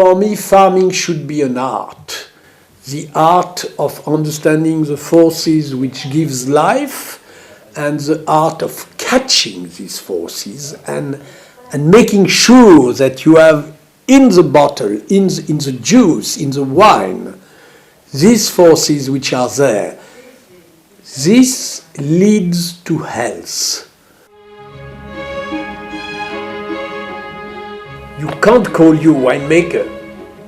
For me, farming should be an art. The art of understanding the forces which gives life and the art of catching these forces and making sure that you have in the bottle, in the juice, in the wine, these forces which are there. This leads to health. You can't call you winemaker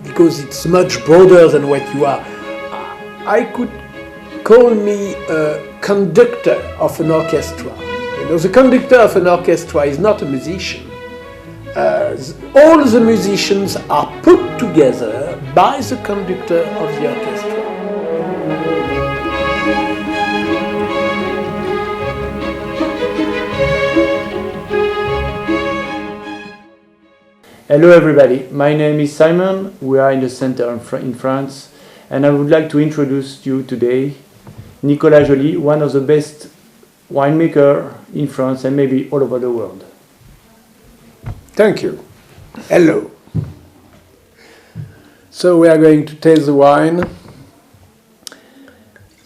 because it's much broader than what you are. I could call me a conductor of an orchestra. You know, the conductor of an orchestra is not a musician. All the musicians are put together by the conductor of the orchestra. Hello everybody, my name is Simon. We are in the center in France, and I would like to introduce you today Nicolas Joly, one of the best winemakers in France and maybe all over the world. Thank you. Hello. So we are going to taste the wine.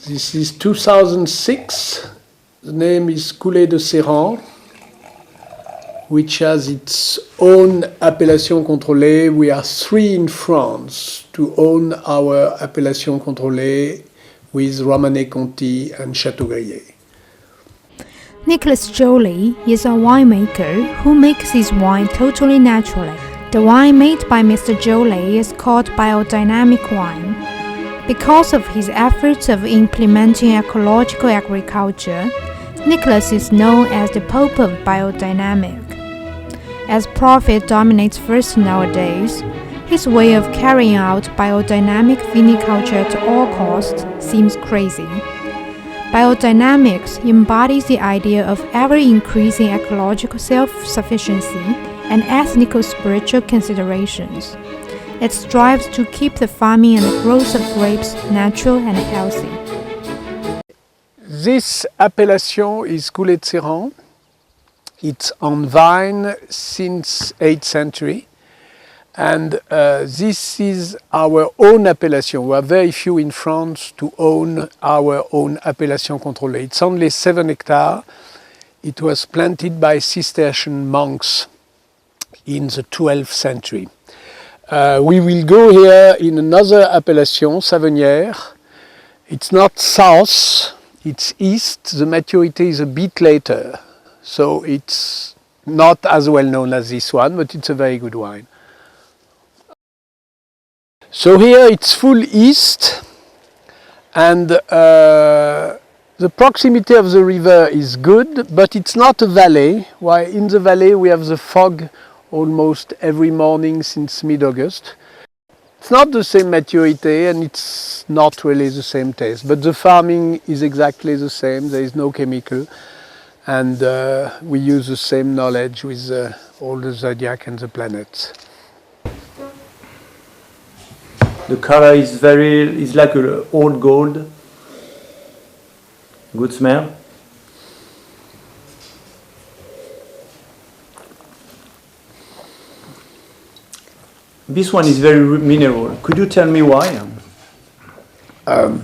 This is 2006. The name is Coulée de Séran, which has its own appellation contrôlée. We are 3 in France to own our appellation contrôlée with Romanée-Conti and Châteaubriand. Nicolas Joly is a winemaker who makes his wine totally naturally. The wine made by Mr. Joly is called biodynamic wine. Because of his efforts of implementing ecological agriculture, Nicolas is known as the Pope of biodynamic. As profit dominates first nowadays, his way of carrying out biodynamic viniculture at all costs seems crazy. Biodynamics embodies the idea of ever-increasing ecological self-sufficiency and ethnico-spiritual considerations. It strives to keep the farming and the growth of grapes natural and healthy. This appellation is Coulée de Séran. It's on vine since 8th century. And this is our own appellation. We are very few in France to own our own appellation contrôlée. It's only 7 hectares. It was planted by Cistercian monks in the 12th century. We will go here in another appellation, Savonnières. It's not south, it's east. The maturity is a bit later. So it's not as well known as this one, but it's a very good wine. So here it's full east, and the proximity of the river is good, but it's not a valley. While in the valley we have the fog almost every morning since mid-August. It's not the same maturity and it's not really the same taste, but the farming is exactly the same. There is no chemical, and we use the same knowledge with all the zodiac and the planets. The color is like old gold. Good smell. This one is very mineral. Could you tell me why? The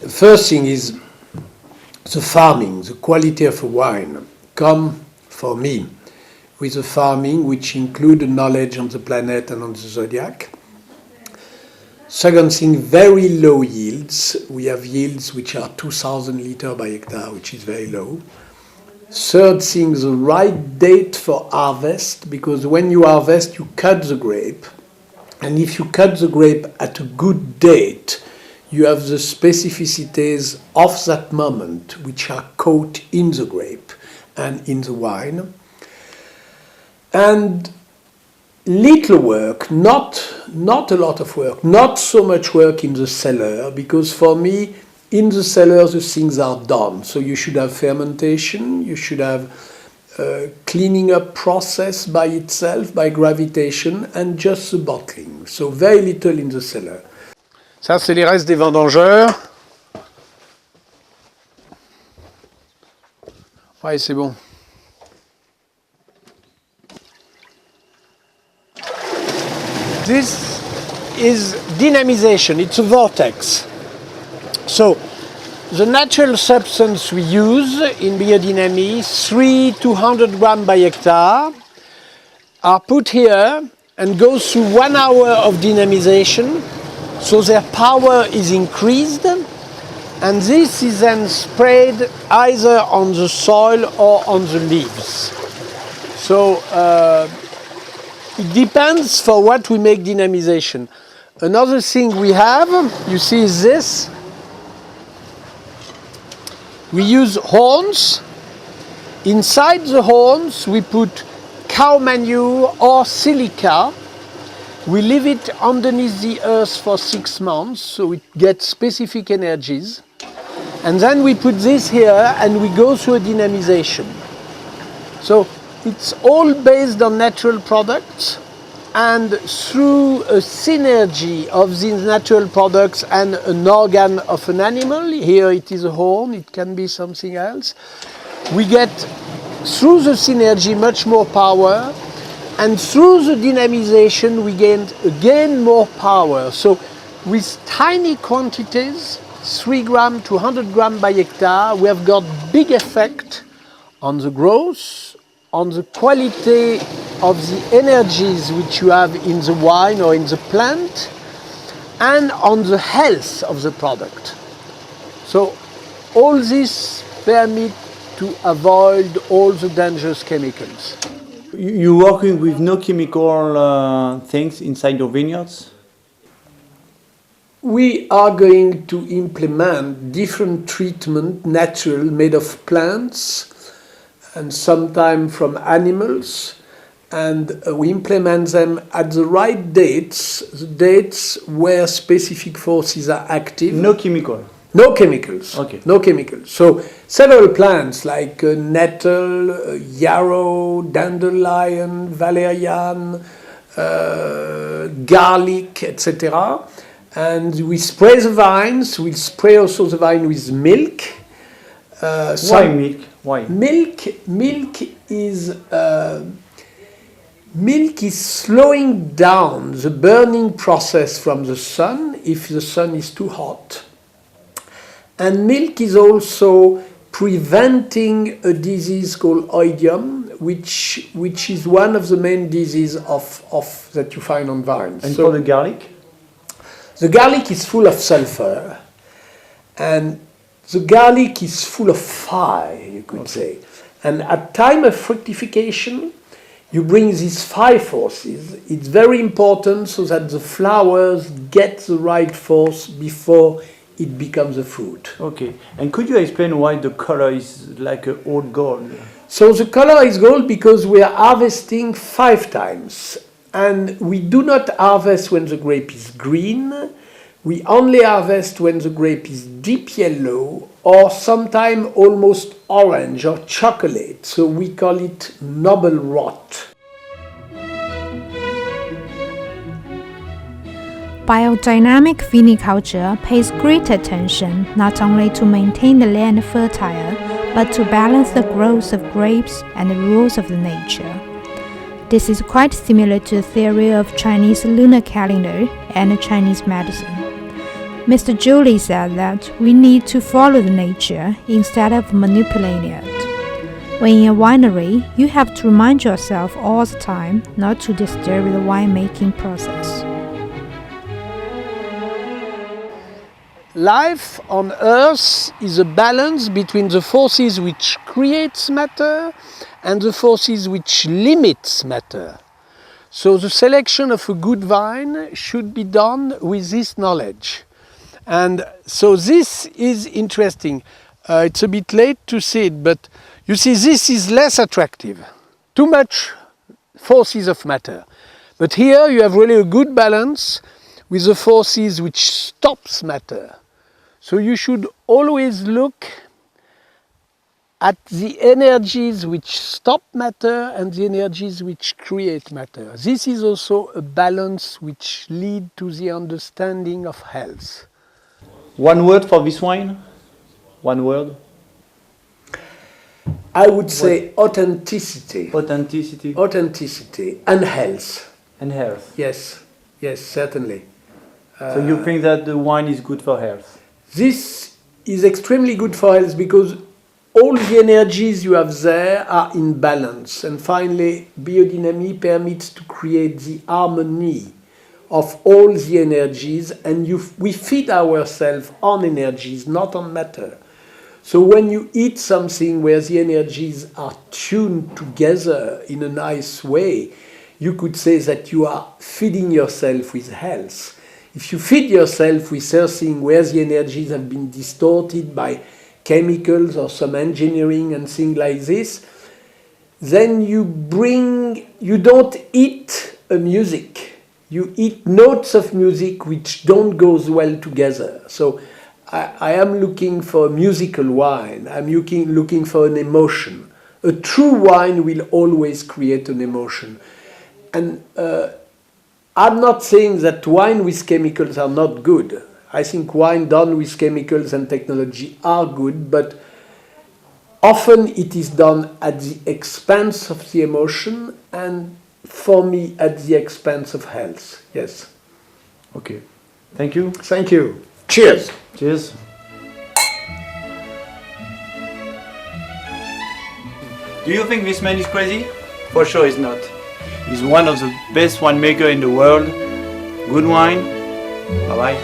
first thing is the farming, the quality of a wine come for me with the farming which include the knowledge on the planet and on the zodiac. Second thing, very low yields. We have yields which are 2,000 liters by hectare, which is very low. Third thing, the right date for harvest, because when you harvest, you cut the grape. And if you cut the grape at a good date, you have the specificities of that moment, which are caught in the grape and in the wine. And little work, not a lot of work, not so much work in the cellar, because for me, in the cellar, the things are done. So you should have fermentation, you should have cleaning up process by itself, by gravitation, and just the bottling. So very little in the cellar. Ça, c'est les restes des vendangeurs. Ouais, c'est bon. This is dynamization, it's a vortex. So the natural substance we use in biodynamy, 200 grams by hectare, are put here and goes through 1 hour of dynamization, so their power is increased, and this is then sprayed either on the soil or on the leaves. So it depends for what we make dynamization. Another thing we have, you see, is this. We use horns. Inside the horns we put cow manure or silica. We leave it underneath the earth for 6 months so it gets specific energies. And then we put this here and we go through a dynamization. So it's all based on natural products, and through a synergy of these natural products and an organ of an animal, here it is a horn, it can be something else, we get through the synergy much more power, and through the dynamization we gain again more power. So with tiny quantities, 3 grams to 100 grams by hectare, we have got big effect on the growth, on the quality of the energies which you have in the wine or in the plant, and on the health of the product. So all this permits to avoid all the dangerous chemicals. You're working with no chemical things inside your vineyards? We are going to implement different treatment, natural, made of plants, and sometimes from animals, and we implement them at the right dates, the dates where specific forces are active. No chemical? No chemicals. Okay. No chemicals. So several plants like nettle, yarrow, dandelion, valerian, garlic, etc. And we spray the vines. We spray also the vine with milk. Why milk? Why? Milk is slowing down the burning process from the sun if the sun is too hot. And milk is also preventing a disease called oidium, which is one of the main diseases of that you find on vines. And so, for the garlic? The garlic is full of sulfur, and the garlic is full of fire, you could say. And at time of fructification, you bring these 5 forces. It's very important so that the flowers get the right force before it becomes a fruit. Okay. And could you explain why the color is like a old gold? So the color is gold because we are harvesting 5 times. And we do not harvest when the grape is green. We only harvest when the grape is deep yellow or sometimes almost orange or chocolate. So we call it noble rot. Biodynamic viniculture pays great attention not only to maintain the land fertile, but to balance the growth of grapes and the rules of nature. This is quite similar to the theory of Chinese lunar calendar and Chinese medicine. Mr. Joly said that we need to follow the nature instead of manipulating it. When in a winery, you have to remind yourself all the time not to disturb the winemaking process. Life on Earth is a balance between the forces which creates matter and the forces which limits matter. So the selection of a good vine should be done with this knowledge. And so this is interesting. It's a bit late to see it, but you see this is less attractive. Too much forces of matter. But here you have really a good balance with the forces which stops matter. So you should always look at the energies which stop matter and the energies which create matter. This is also a balance which leads to the understanding of health. One word for this wine? One word? I would say authenticity. Authenticity. Authenticity and health. And health. Yes. Yes, certainly. So you think that the wine is good for health? This is extremely good for health because all the energies you have there are in balance. And finally, biodynamics permits to create the harmony of all the energies, and we feed ourselves on energies, not on matter. So when you eat something where the energies are tuned together in a nice way, you could say that you are feeding yourself with health. If you feed yourself with something where the energies have been distorted by chemicals or some engineering and things like this, then you don't eat a music. You eat notes of music which don't go well together. So I am looking for a musical wine. I'm looking for an emotion. A true wine will always create an emotion. And I'm not saying that wine with chemicals are not good. I think wine done with chemicals and technology are good, but often it is done at the expense of the emotion and, for me, at the expense of health. Yes. Okay. Thank you. Thank you. Cheers. Cheers. Do you think this man is crazy? For sure he's not. He's one of the best winemakers in the world. Good wine. Bye-bye.